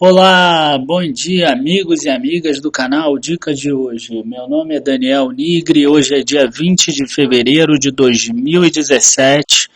Olá, bom dia amigos e amigas do canal Dica de hoje. Meu nome é Daniel Nigri, hoje é dia 20 de fevereiro de 2017.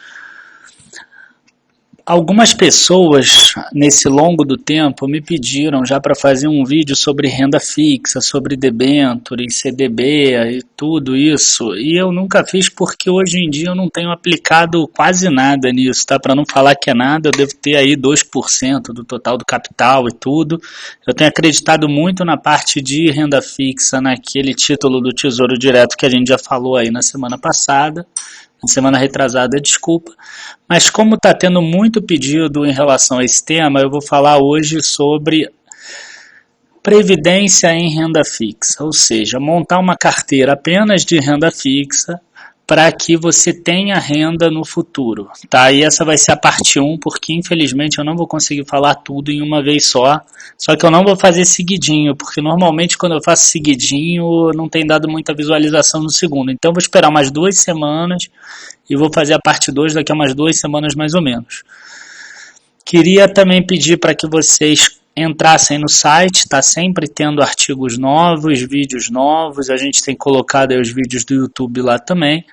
Algumas pessoas nesse longo do tempo me pediram já para fazer um vídeo sobre renda fixa, sobre debenture, CDB e tudo isso. E eu nunca fiz porque hoje em dia eu não tenho aplicado quase nada nisso, tá? Para não falar que é nada, eu devo ter aí 2% do total do capital e tudo. Eu tenho acreditado muito na parte de renda fixa, naquele título do Tesouro Direto que a gente já falou aí na semana passada. Semana retrasada, desculpa, mas como está tendo muito pedido em relação a esse tema, eu vou falar hoje sobre previdência em renda fixa, ou seja, montar uma carteira apenas de renda fixa para que você tenha renda no futuro, tá? E essa vai ser a parte 1, porque infelizmente eu não vou conseguir falar tudo em uma vez só que eu não vou fazer seguidinho, porque normalmente quando eu faço seguidinho não tem dado muita visualização no segundo, então eu vou esperar umas 2 semanas e vou fazer a parte 2 daqui a umas 2 semanas mais ou menos. Queria também pedir para que vocês entrassem no site, está sempre tendo artigos novos, vídeos novos, a gente tem colocado aí os vídeos do YouTube lá também,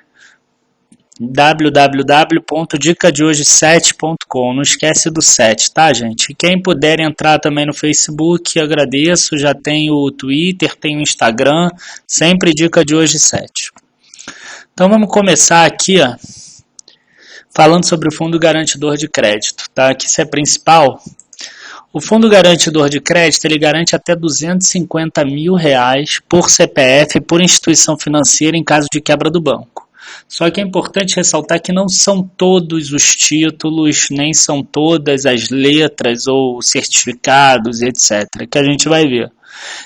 www.dicadehoje7.com, não esquece do 7, tá gente? Quem puder entrar também no Facebook, agradeço, já tem o Twitter, tem o Instagram, sempre Dica de Hoje 7. Então vamos começar aqui, ó, falando sobre o Fundo Garantidor de Crédito, tá? Que isso é principal. O Fundo Garantidor de Crédito, ele garante até R$250 mil por CPF, por instituição financeira em caso de quebra do banco. Só que é importante ressaltar que não são todos os títulos, nem são todas as letras ou certificados, etc., que a gente vai ver.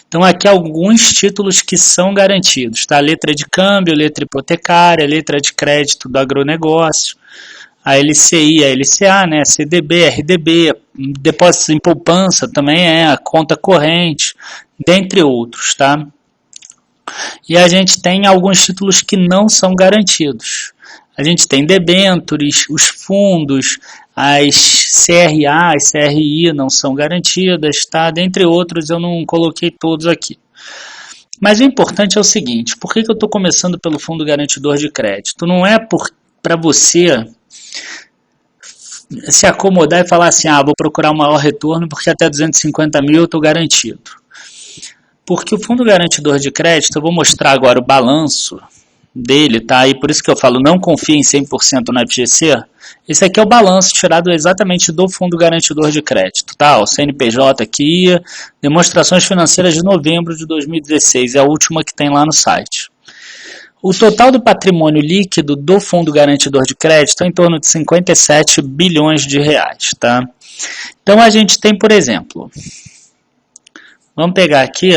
Então aqui alguns títulos que são garantidos, tá? Letra de câmbio, letra hipotecária, letra de crédito do agronegócio, a LCI, a LCA, né? CDB, RDB, depósitos em poupança também a conta corrente, dentre outros, tá? E a gente tem alguns títulos que não são garantidos. A gente tem debentures, os fundos, as CRA, as CRI não são garantidas, tá? Dentre outros, eu não coloquei todos aqui. Mas o importante é o seguinte, por que eu estou começando pelo Fundo Garantidor de Crédito? Não é para você se acomodar e falar assim, vou procurar um maior retorno porque até 250 mil eu estou garantido. Porque o Fundo Garantidor de Crédito, eu vou mostrar agora o balanço dele, tá? E por isso que eu falo, não confie em 100% no FGC. Esse aqui é o balanço tirado exatamente do Fundo Garantidor de Crédito, tá? O CNPJ aqui, demonstrações financeiras de novembro de 2016, é a última que tem lá no site. O total do patrimônio líquido do Fundo Garantidor de Crédito é em torno de 57 bilhões de reais, tá? Então a gente tem, por exemplo, vamos pegar aqui,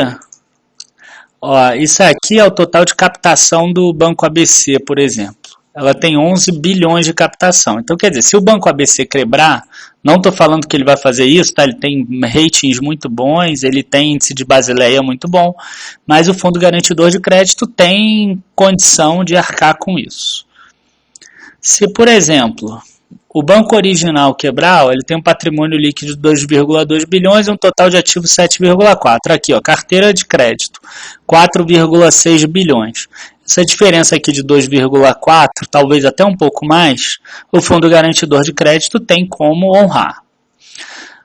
ó, isso aqui é o total de captação do Banco ABC, por exemplo. Ela tem 11 bilhões de captação. Então, quer dizer, se o Banco ABC quebrar, não estou falando que ele vai fazer isso, tá? Ele tem ratings muito bons, ele tem índice de Basileia muito bom, mas o Fundo Garantidor de Crédito tem condição de arcar com isso. Se, por exemplo, o banco original quebrar, ele tem um patrimônio líquido de 2,2 bilhões e um total de ativos 7,4. Aqui, ó, carteira de crédito, 4,6 bilhões. Essa diferença aqui de 2,4, talvez até um pouco mais, o Fundo Garantidor de Crédito tem como honrar.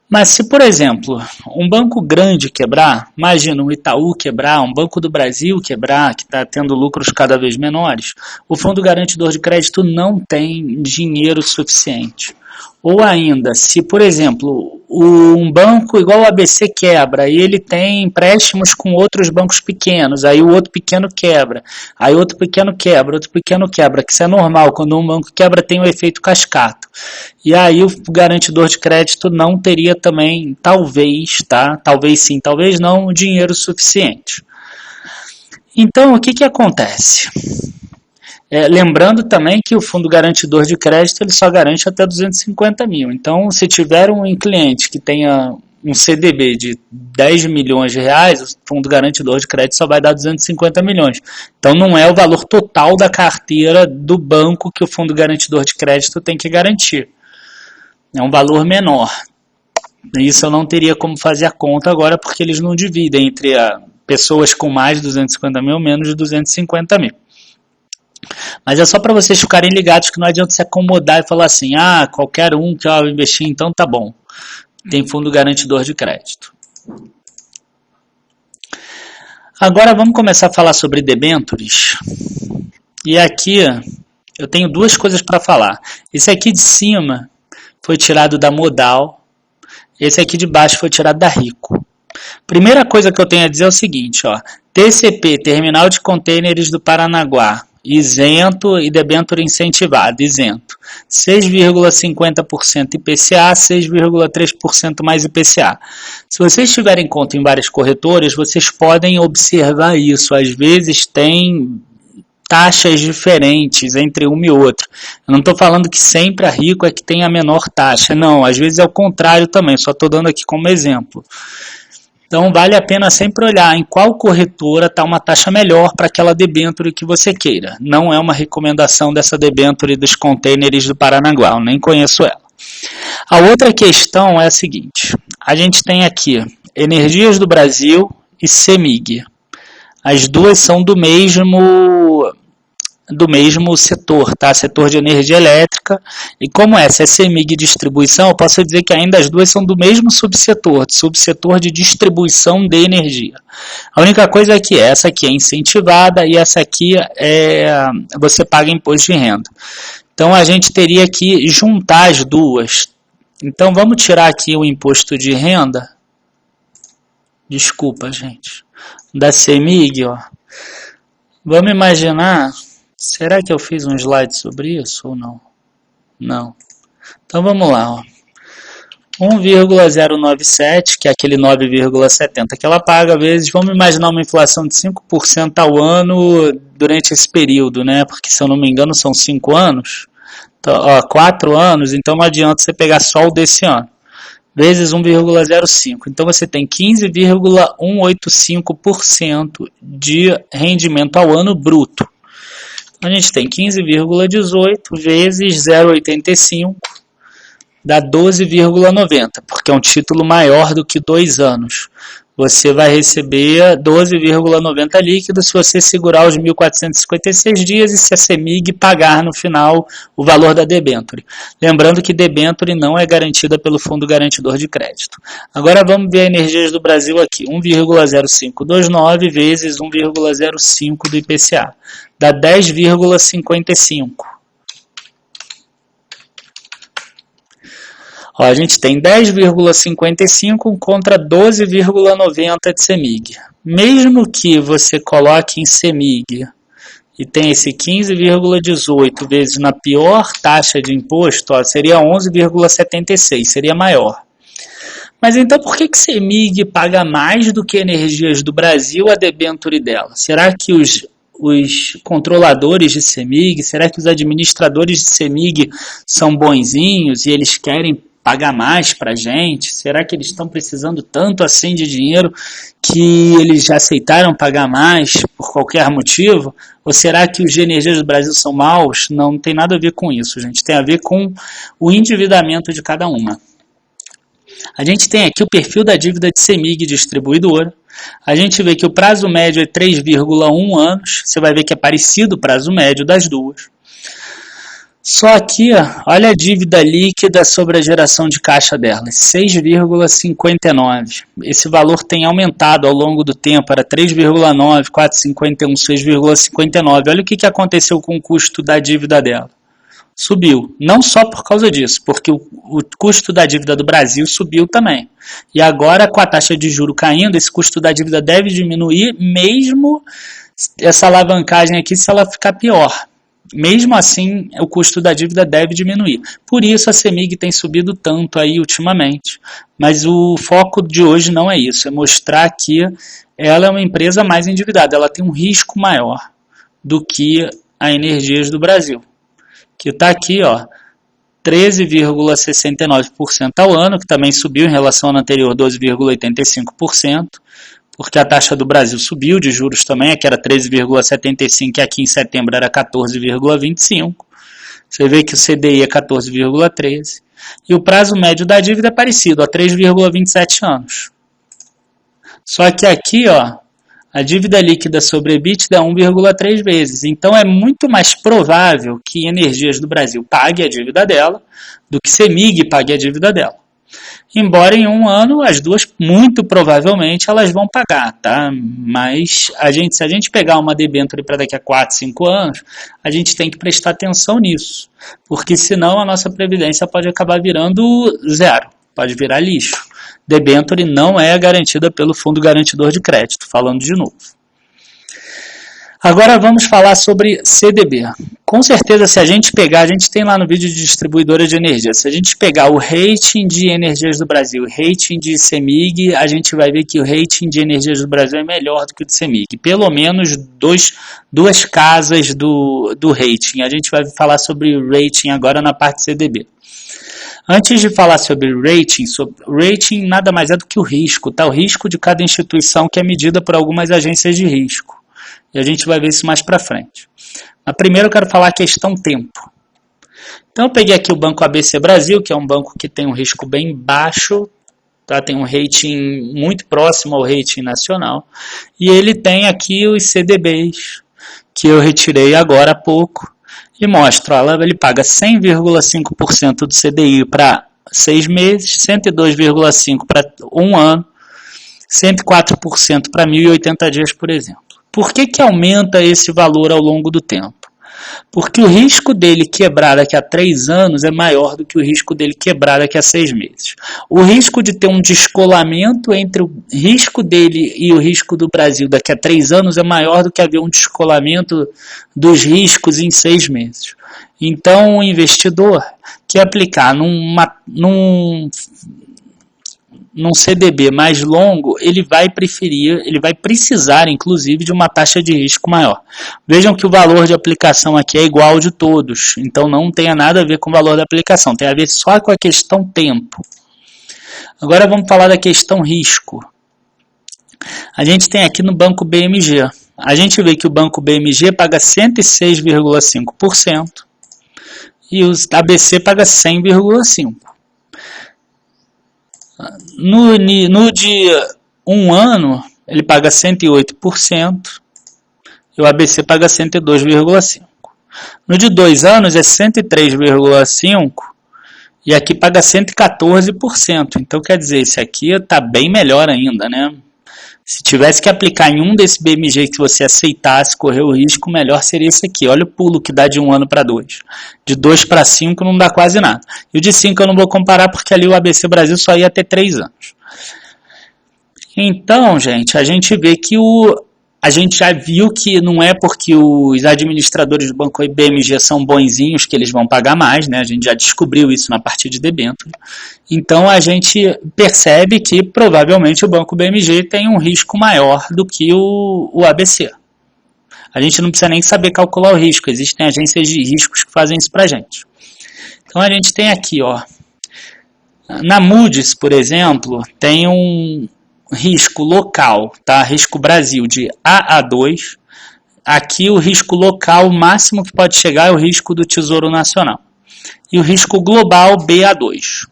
Mas se, por exemplo, um banco grande quebrar, imagina um Itaú quebrar, um Banco do Brasil quebrar, que está tendo lucros cada vez menores, o Fundo Garantidor de Crédito não tem dinheiro suficiente. Ou ainda, se, por exemplo, um banco igual o ABC quebra e ele tem empréstimos com outros bancos pequenos, aí o outro pequeno quebra, aí outro pequeno quebra, que isso é normal, quando um banco quebra tem o efeito cascata. E aí o garantidor de crédito não teria também, talvez, tá? Talvez sim, talvez não, dinheiro suficiente. Então, o que acontece? Lembrando também que o Fundo Garantidor de Crédito ele só garante até 250 mil. Então, se tiver um cliente que tenha um CDB de 10 milhões de reais, o Fundo Garantidor de Crédito só vai dar 250 milhões. Então, não é o valor total da carteira do banco que o Fundo Garantidor de Crédito tem que garantir. É um valor menor. Isso eu não teria como fazer a conta agora, porque eles não dividem entre pessoas com mais de 250 mil menos de 250 mil. Mas é só para vocês ficarem ligados que não adianta se acomodar e falar assim, qualquer um que eu investir, então tá bom. Tem fundo garantidor de crédito. Agora vamos começar a falar sobre debêntures. E aqui eu tenho duas coisas para falar. Esse aqui de cima foi tirado da Modal. Esse aqui de baixo foi tirado da Rico. Primeira coisa que eu tenho a dizer é o seguinte, ó, TCP, Terminal de Contêineres do Paranaguá, isento e debênture incentivado, isento. 6,50% IPCA, 6,3% mais IPCA. Se vocês tiverem conta em várias corretoras, vocês podem observar isso. Às vezes tem taxas diferentes entre uma e outra. Eu não estou falando que sempre a Rico é que tem a menor taxa. Não, às vezes é o contrário também. Só estou dando aqui como exemplo. Então vale a pena sempre olhar em qual corretora está uma taxa melhor para aquela debênture que você queira. Não é uma recomendação dessa debênture dos contêineres do Paranaguá, eu nem conheço ela. A outra questão é a seguinte, a gente tem aqui Energias do Brasil e CEMIG. As duas são do mesmo setor, tá? Setor de energia elétrica. E como essa é CEMIG distribuição, eu posso dizer que ainda as duas são do mesmo subsetor de distribuição de energia. A única coisa é que essa aqui é incentivada e essa aqui você paga imposto de renda. Então a gente teria que juntar as duas. Então vamos tirar aqui o imposto de renda. Desculpa, gente. Da CEMIG, ó. Vamos imaginar, será que eu fiz um slide sobre isso ou não? Não. Então vamos lá, ó. 1,097, que é aquele 9,70 que ela paga, vezes, vamos imaginar uma inflação de 5% ao ano durante esse período, né? Porque se eu não me engano são 5 anos, então, 4 anos, então não adianta você pegar só o desse ano. Vezes 1,05. Então você tem 15,185% de rendimento ao ano bruto. A gente tem 15,18 vezes 0,85 dá 12,90, porque é um título maior do que 2 anos. Você vai receber 12,90 líquido se você segurar os 1.456 dias e se a CEMIG pagar no final o valor da debênture. Lembrando que debênture não é garantida pelo Fundo Garantidor de Crédito. Agora vamos ver a Energias do Brasil aqui. 1,0529 vezes 1,05 do IPCA. Dá 10,55. Ó, a gente tem 10,55 contra 12,90 de CEMIG. Mesmo que você coloque em CEMIG e tenha esse 15,18 vezes na pior taxa de imposto, ó, seria 11,76, seria maior. Mas então por que CEMIG paga mais do que Energias do Brasil a debênture dela? Será que os controladores de CEMIG, será que os administradores de CEMIG são bonzinhos e eles querem pagar mais para a gente? Será que eles estão precisando tanto assim de dinheiro que eles já aceitaram pagar mais por qualquer motivo? Ou será que os de Energias do Brasil são maus? Não tem nada a ver com isso, gente. Tem a ver com o endividamento de cada uma. A gente tem aqui o perfil da dívida de CEMIG distribuidora. A gente vê que o prazo médio é 3,1 anos. Você vai ver que é parecido o prazo médio das duas. Só aqui, olha a dívida líquida sobre a geração de caixa dela, 6,59. Esse valor tem aumentado ao longo do tempo, era 3,9, 4,51, 6,59. Olha o que aconteceu com o custo da dívida dela. Subiu, não só por causa disso, porque o custo da dívida do Brasil subiu também. E agora, com a taxa de juro caindo, esse custo da dívida deve diminuir, mesmo essa alavancagem aqui, se ela ficar pior. Mesmo assim, o custo da dívida deve diminuir. Por isso a CEMIG tem subido tanto aí ultimamente. Mas o foco de hoje não é isso, é mostrar que ela é uma empresa mais endividada, ela tem um risco maior do que a Energias do Brasil, que está aqui, ó, 13,69% ao ano, que também subiu em relação ao anterior, 12,85%. Porque a taxa do Brasil subiu de juros também, que era 13,75 e aqui em setembro era 14,25. Você vê que o CDI é 14,13. E o prazo médio da dívida é parecido, a 3,27 anos. Só que aqui, ó, a dívida líquida sobre EBITDA é 1,3 vezes. Então, é muito mais provável que Energias do Brasil pague a dívida dela do que CEMIG pague a dívida dela. Embora em um ano, as duas, muito provavelmente, elas vão pagar, tá? Mas se a gente pegar uma debênture para daqui a 4, 5 anos, a gente tem que prestar atenção nisso. Porque senão a nossa previdência pode acabar virando zero, pode virar lixo. Debênture não é garantida pelo Fundo Garantidor de Crédito, falando de novo. Agora vamos falar sobre CDB. Com certeza, se a gente pegar, a gente tem lá no vídeo de distribuidora de energia, se a gente pegar o rating de Energias do Brasil, o rating de CEMIG, a gente vai ver que o rating de Energias do Brasil é melhor do que o de CEMIG. Pelo menos duas casas do rating. A gente vai falar sobre o rating agora na parte CDB. Antes de falar sobre rating nada mais é do que o risco, tá? O risco de cada instituição que é medida por algumas agências de risco. E a gente vai ver isso mais para frente. Mas primeiro eu quero falar a questão tempo. Então eu peguei aqui o Banco ABC Brasil, que é um banco que tem um risco bem baixo, tá? Tem um rating muito próximo ao rating nacional. E ele tem aqui os CDBs, que eu retirei agora há pouco. E mostro, ele paga 100,5% do CDI para 6 meses, 102,5% para 1 ano, 104% para 1.080 dias, por exemplo. Por que aumenta esse valor ao longo do tempo? Porque o risco dele quebrar daqui a 3 anos é maior do que o risco dele quebrar daqui a 6 meses. O risco de ter um descolamento entre o risco dele e o risco do Brasil daqui a 3 anos é maior do que haver um descolamento dos riscos em 6 meses. Então, o investidor que aplicar num CDB mais longo, ele vai precisar, inclusive, de uma taxa de risco maior. Vejam que o valor de aplicação aqui é igual ao de todos, então não tem nada a ver com o valor da aplicação, tem a ver só com a questão tempo. Agora vamos falar da questão risco. A gente tem aqui no Banco BMG. A gente vê que o Banco BMG paga 106,5% e o ABC paga 100,5%. No de 1 ano, ele paga 108% e o ABC paga 102,5%. No de 2 anos é 103,5% e aqui paga 114%. Então, quer dizer, esse aqui está bem melhor ainda, né? Se tivesse que aplicar em um desse BMG que você aceitasse correr o risco, melhor seria esse aqui. Olha o pulo que dá de 1 ano para 2. De 2 para 5 não dá quase nada. E o de 5 eu não vou comparar porque ali o ABC Brasil só ia ter 3 anos. Então, gente, a gente vê que a gente já viu que não é porque os administradores do Banco BMG são bonzinhos que eles vão pagar mais, né? A gente já descobriu isso na parte de debênture. Então, a gente percebe que provavelmente o Banco BMG tem um risco maior do que o ABC. A gente não precisa nem saber calcular o risco, existem agências de riscos que fazem isso pra gente. Então, a gente tem aqui, ó, na Moody's, por exemplo, tem um risco local, tá? Risco Brasil de AA2. Aqui o risco local, o máximo que pode chegar é o risco do Tesouro Nacional. E o risco global BA2.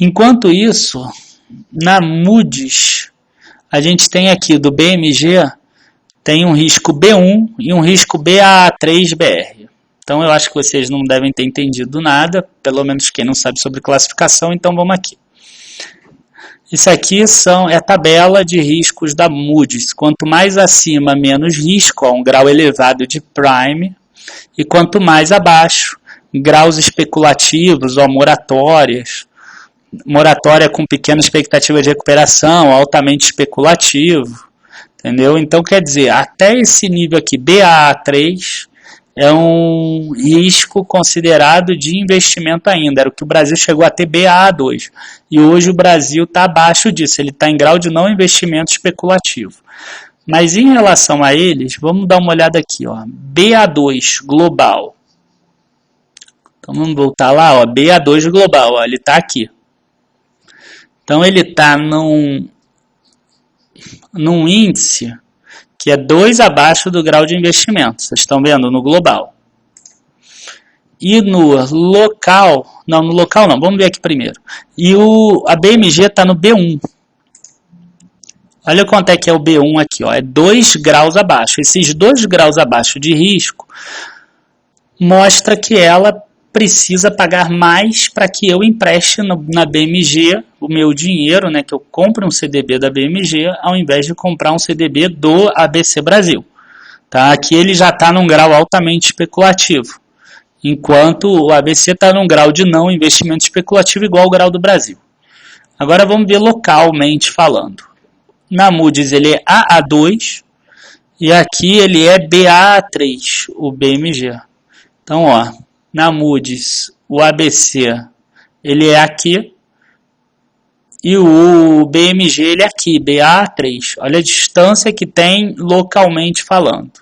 Enquanto isso, na Moody's, a gente tem aqui do BMG, tem um risco B1 e um risco BA3BR. Então eu acho que vocês não devem ter entendido nada, pelo menos quem não sabe sobre classificação, então vamos aqui. Isso aqui é a tabela de riscos da Moody's. Quanto mais acima, menos risco, um grau elevado de prime. E quanto mais abaixo, graus especulativos, moratórias. Moratória com pequena expectativa de recuperação, altamente especulativo. Entendeu? Então, quer dizer, até esse nível aqui, BAA3, é um risco considerado de investimento ainda. Era o que o Brasil chegou a ter BAA2. E hoje o Brasil está abaixo disso. Ele está em grau de não investimento especulativo. Mas em relação a eles, vamos dar uma olhada aqui. Ó, BA2 global. Então vamos voltar lá. Ó, BA2 global. Ó, ele está aqui. Então ele está num índice que é 2 abaixo do grau de investimento. Vocês estão vendo no global. E no local, não, no local não, vamos ver aqui primeiro. E a BMG está no B1. Olha quanto é que é o B1 aqui, ó, é 2 graus abaixo. Esses 2 graus abaixo de risco mostra que ela precisa pagar mais para que eu empreste na BMG o meu dinheiro, né, que eu compre um CDB da BMG, ao invés de comprar um CDB do ABC Brasil. Tá? Aqui ele já está num grau altamente especulativo, enquanto o ABC está num grau de não investimento especulativo igual ao grau do Brasil. Agora vamos ver localmente falando. Na Moody's ele é AA2 e aqui ele é BAA3, o BMG. Então, ó, na Moody's o ABC ele é aqui e o BMG ele é aqui, BA3. Olha a distância que tem localmente falando.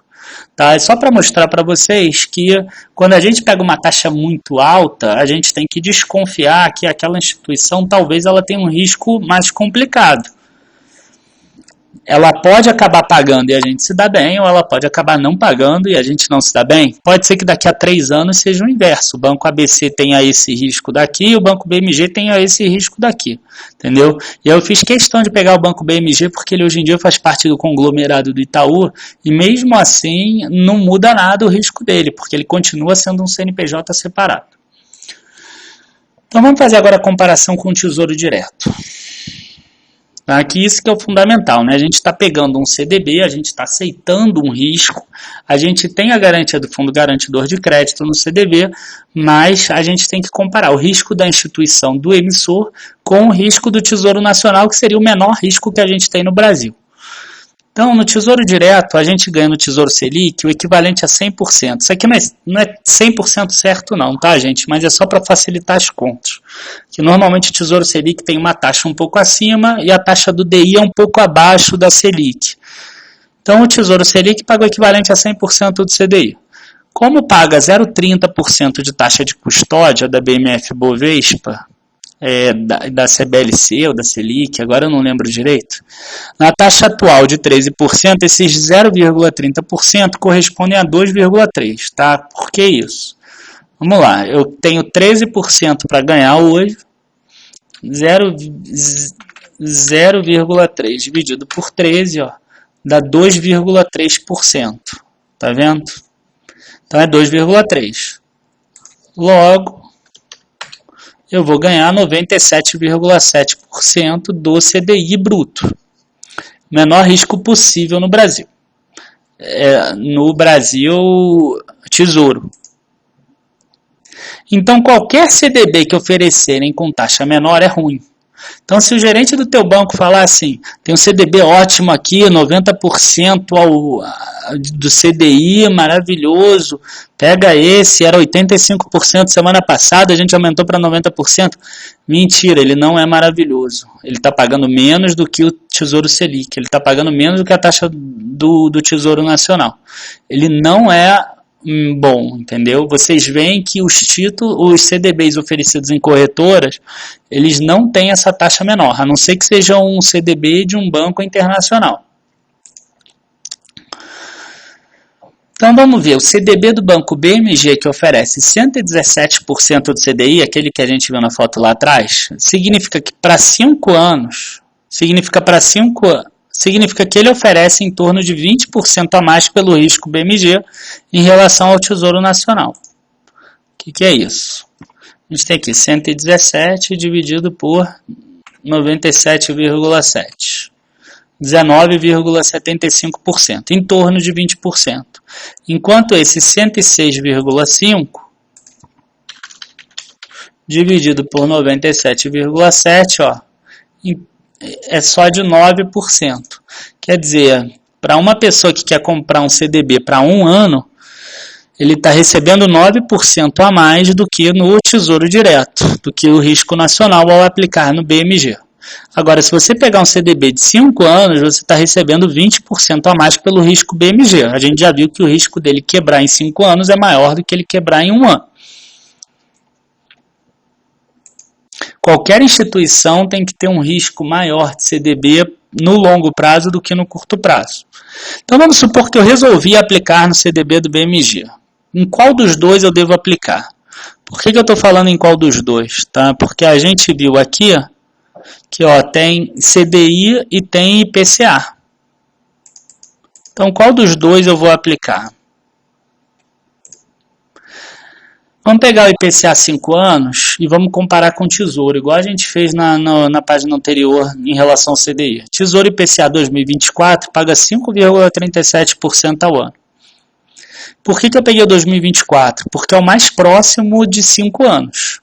Tá? É só para mostrar para vocês que quando a gente pega uma taxa muito alta, a gente tem que desconfiar que aquela instituição talvez ela tenha um risco mais complicado. Ela pode acabar pagando e a gente se dá bem, ou ela pode acabar não pagando e a gente não se dá bem. Pode ser que daqui a 3 anos seja o inverso. O Banco ABC tenha esse risco daqui e o Banco BMG tenha esse risco daqui. Entendeu? E eu fiz questão de pegar o Banco BMG porque ele hoje em dia faz parte do conglomerado do Itaú e mesmo assim não muda nada o risco dele, porque ele continua sendo um CNPJ separado. Então vamos fazer agora a comparação com o Tesouro Direto. Aqui isso que é o fundamental, né? A gente está pegando um CDB, a gente está aceitando um risco, a gente tem a garantia do Fundo Garantidor de Crédito no CDB, mas a gente tem que comparar o risco da instituição do emissor com o risco do Tesouro Nacional, que seria o menor risco que a gente tem no Brasil. Então, no Tesouro Direto, a gente ganha no Tesouro Selic o equivalente a 100%. Isso aqui não é 100% certo não, tá, gente? Mas é só para facilitar as contas. Que normalmente o Tesouro Selic tem uma taxa um pouco acima e a taxa do DI é um pouco abaixo da Selic. Então, o Tesouro Selic paga o equivalente a 100% do CDI. Como paga 0,30% de taxa de custódia da BMF Bovespa, da CBLC ou da Selic, agora eu não lembro direito, na taxa atual de 13%, esses 0,30% correspondem a 2,3%, tá? Por que isso? Vamos lá, eu tenho 13% para ganhar hoje, 0,3 dividido por 13, ó, dá 2,3%, tá vendo? Então é 2,3. Logo, eu vou ganhar 97,7% do CDI bruto. Menor risco possível no Brasil. No Brasil, Tesouro. Então, qualquer CDB que oferecerem com taxa menor é ruim. Então, se o gerente do teu banco falar assim, tem um CDB ótimo aqui, 90% do CDI, maravilhoso, pega esse, era 85% semana passada, a gente aumentou para 90%. Mentira, ele não é maravilhoso. Ele está pagando menos do que o Tesouro Selic, ele está pagando menos do que a taxa do Tesouro Nacional. Ele não é bom, entendeu? Vocês veem que os CDBs oferecidos em corretoras, eles não têm essa taxa menor, a não ser que seja um CDB de um banco internacional. Então vamos ver, o CDB do Banco BMG, que oferece 117% do CDI, aquele que a gente viu na foto lá atrás, significa que para 5 anos, significa que ele oferece em torno de 20% a mais pelo risco BMG em relação ao Tesouro Nacional. O que é isso? A gente tem aqui 117 dividido por 97,7. 19,75%, em torno de 20%. Enquanto esse 106,5 dividido por 97,7, ó, é só de 9%. Quer dizer, para uma pessoa que quer comprar um CDB para 1 ano, ele está recebendo 9% a mais do que no Tesouro Direto, do que o risco nacional ao aplicar no BMG. Agora, se você pegar um CDB de 5 anos, você está recebendo 20% a mais pelo risco BMG. A gente já viu que o risco dele quebrar em 5 anos é maior do que ele quebrar em 1 ano. Qualquer instituição tem que ter um risco maior de CDB no longo prazo do que no curto prazo. Então vamos supor que eu resolvi aplicar no CDB do BMG. Em qual dos dois eu devo aplicar? Por que eu estou falando em qual dos dois? Tá? Porque a gente viu aqui que tem CDI e tem IPCA. Então, qual dos dois eu vou aplicar? Vamos pegar o IPCA 5 anos e vamos comparar com o Tesouro, igual a gente fez na página anterior em relação ao CDI. Tesouro IPCA 2024 paga 5,37% ao ano. Por que eu peguei o 2024? Porque é o mais próximo de 5 anos.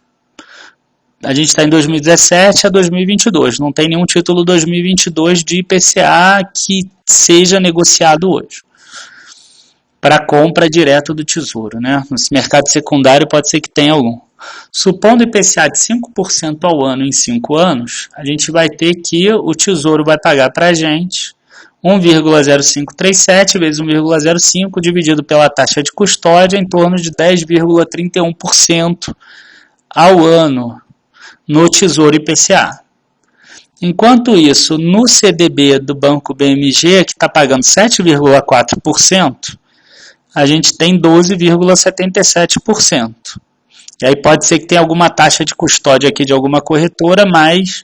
A gente está em 2017 a 2022, não tem nenhum título 2022 de IPCA que seja negociado hoje para compra direto do Tesouro, né? No mercado secundário pode ser que tenha algum. Supondo IPCA de 5% ao ano em 5 anos, a gente vai ter que o Tesouro vai pagar para a gente 1,0537 vezes 1,05 dividido pela taxa de custódia em torno de 10,31% ao ano no Tesouro IPCA. Enquanto isso, no CDB do Banco BMG, que está pagando 7,4%, a gente tem 12,77%. E aí pode ser que tenha alguma taxa de custódia aqui de alguma corretora, mas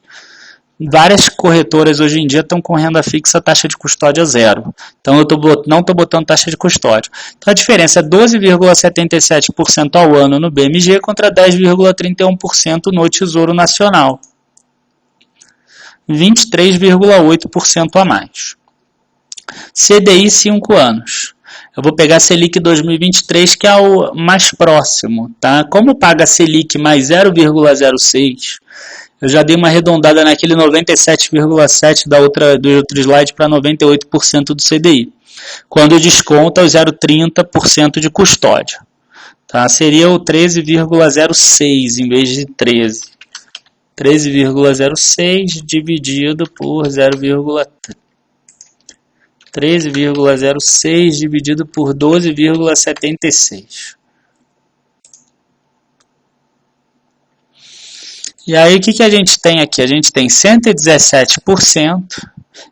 várias corretoras hoje em dia estão com renda fixa taxa de custódia zero. Então eu não estou botando taxa de custódia. Então a diferença é 12,77% ao ano no BMG contra 10,31% no Tesouro Nacional. 23,8% a mais. CDI 5 anos. Eu vou pegar a Selic 2023, que é o mais próximo. Tá? Como paga a Selic mais 0,06%, eu já dei uma arredondada naquele 97,7% do outro slide para 98% do CDI. Quando desconta os 0,30% de custódia. Tá? Seria o 13,06 em vez de 13. 13,06 dividido por 13,06 dividido por 12,76. E aí o que a gente tem aqui? A gente tem 117%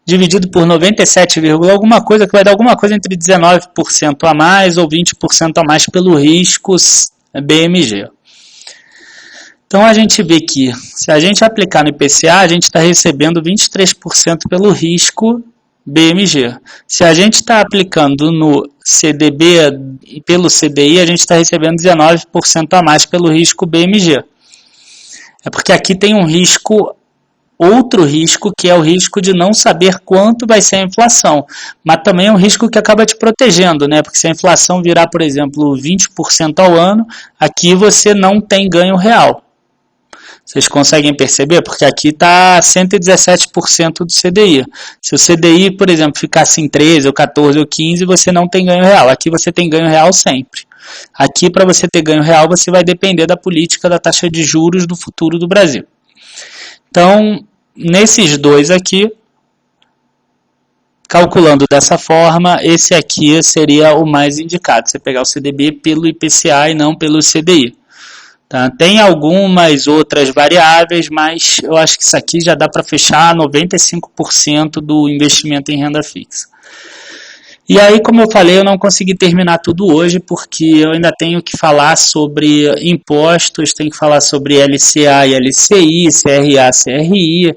dividido por 97, alguma coisa, que vai dar alguma coisa entre 19% a mais ou 20% a mais pelo risco BMG. Então a gente vê que se a gente aplicar no IPCA, a gente está recebendo 23% pelo risco BMG. Se a gente está aplicando no CDB e pelo CDI, a gente está recebendo 19% a mais pelo risco BMG. É porque aqui tem um risco, outro risco, que é o risco de não saber quanto vai ser a inflação. Mas também é um risco que acaba te protegendo, né? Porque se a inflação virar, por exemplo, 20% ao ano, aqui você não tem ganho real. Vocês conseguem perceber? Porque aqui está 117% do CDI. Se o CDI, por exemplo, ficasse em 13, ou 14, ou 15, você não tem ganho real. Aqui você tem ganho real sempre. Aqui, para você ter ganho real, você vai depender da política da taxa de juros do futuro do Brasil. Então, nesses dois aqui, calculando dessa forma, esse aqui seria o mais indicado. Você pegar o CDB pelo IPCA e não pelo CDI. Tá? Tem algumas outras variáveis, mas eu acho que isso aqui já dá para fechar 95% do investimento em renda fixa. E aí, como eu falei, eu não consegui terminar tudo hoje, porque eu ainda tenho que falar sobre impostos, tenho que falar sobre LCA e LCI, CRA, CRI,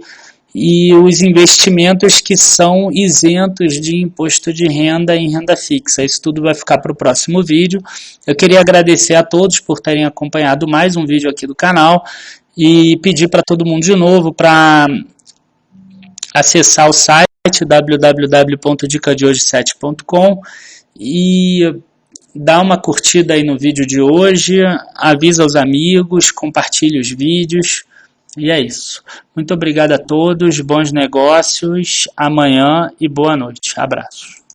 e os investimentos que são isentos de imposto de renda em renda fixa. Isso tudo vai ficar para o próximo vídeo. Eu queria agradecer a todos por terem acompanhado mais um vídeo aqui do canal e pedir para todo mundo de novo para acessar o site www.dicadehoje7.com e dar uma curtida aí no vídeo de hoje, avisa os amigos, compartilhe os vídeos. E é isso. Muito obrigado a todos, bons negócios, amanhã e boa noite. Abraços.